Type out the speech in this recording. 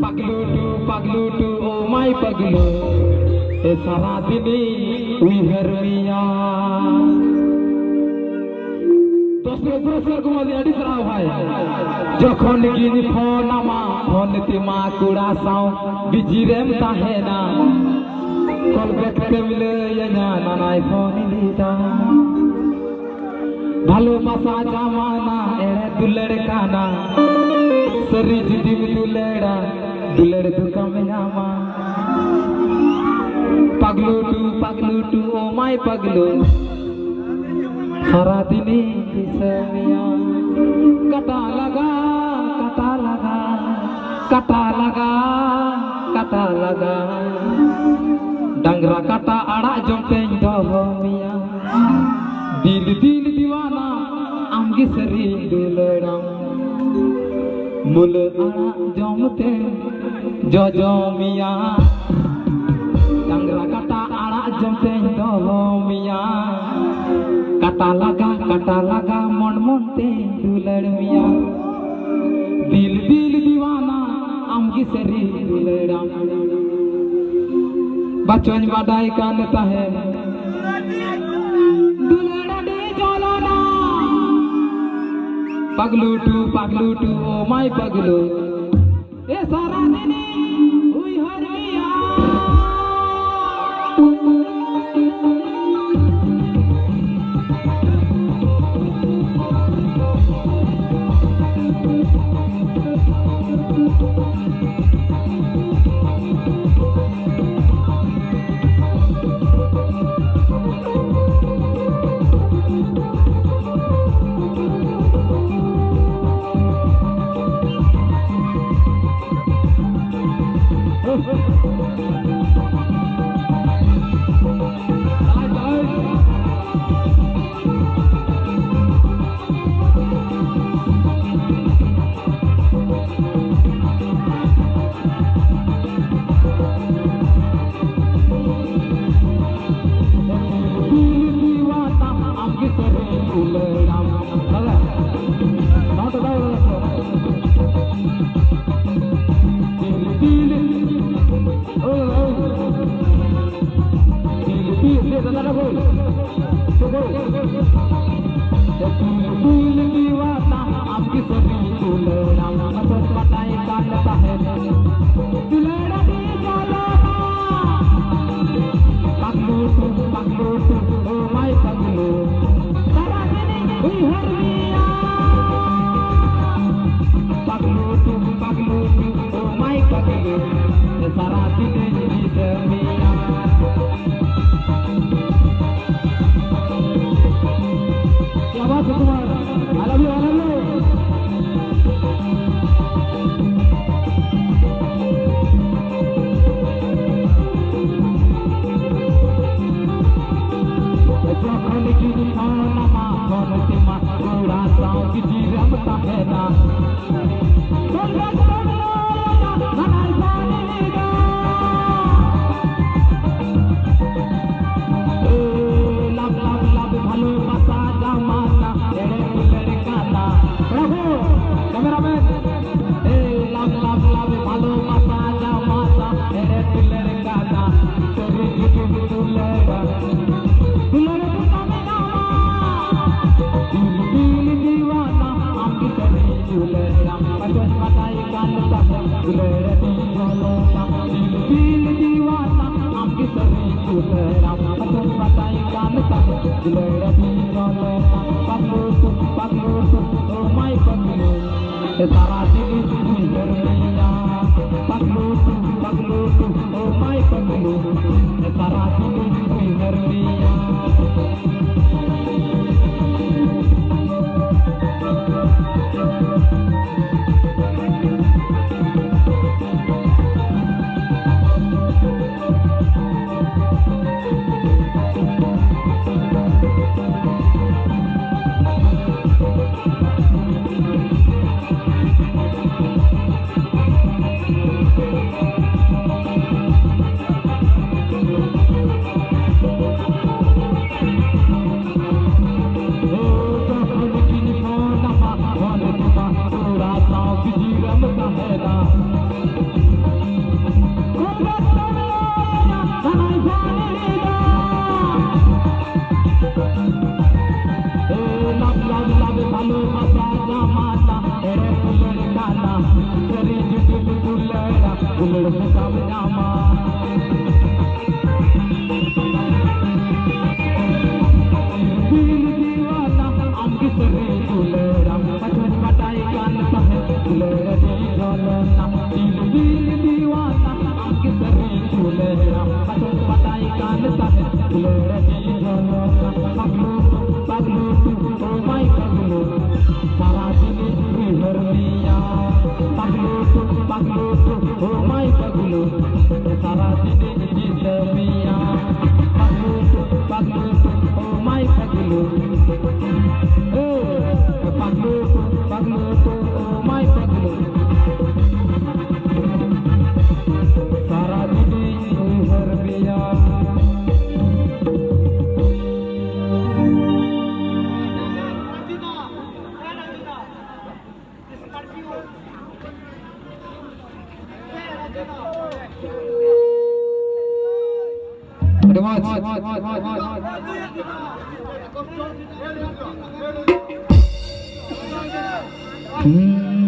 पगलू oh my पगलू ए सारा दिनी उइहर मिया दोस्तों पुरस्कार को मजे अड़ी सराव भाई जखन गिन फोन आमा फोन तिमा कुड़ा साव बिजिरेम ताहेना कल बैकते मिले यना नानाय फोन लीदा ভালোবাসা জামানা এড়ে দুলের কানা সরি যদি দুলেড়া দুলের দুকামে জামা পাগলু টু ও মাই পাগলু সারা দিনে দিশমিয়া কাটা লাগা ডাংরা কাটা আড়া জমতে দহমিয়া दिल दीवाना आमगी सरी दुलड़ाम मुल आड़ा जमते जजमिया डांगरा काटा आड़ा जमते दहमिया काटा लगा मन मनते दुलड़मिया दिल दीवाना आमगी सरी दुलड़ाम बचन बाडाई कानता है पगलू टू ओ माय पगलू ए सारा दिनी उइहर मिया सारा दिल दुलड़मिया पगलू टू ओ माय पगलू सारा दिल दुलड़मिया फुलड़ काम जामा दिल दीवाना आमकी सरे फुलड़ा पछन पटाई कान पहे फुलड़ दी झोलना दिल दीवाना आमकी सरे फुलड़ा पछन पटाई कान पहे फुलड़ दी झोलना पगलू पगलू ओ माय पगलू सारा दिन हर मिया पगलू ओ माय पगलू सारा दिन जिस मिया पगलू oh my पगलू O पगलू oh my पगलू सारा दिन हर मिया Advance.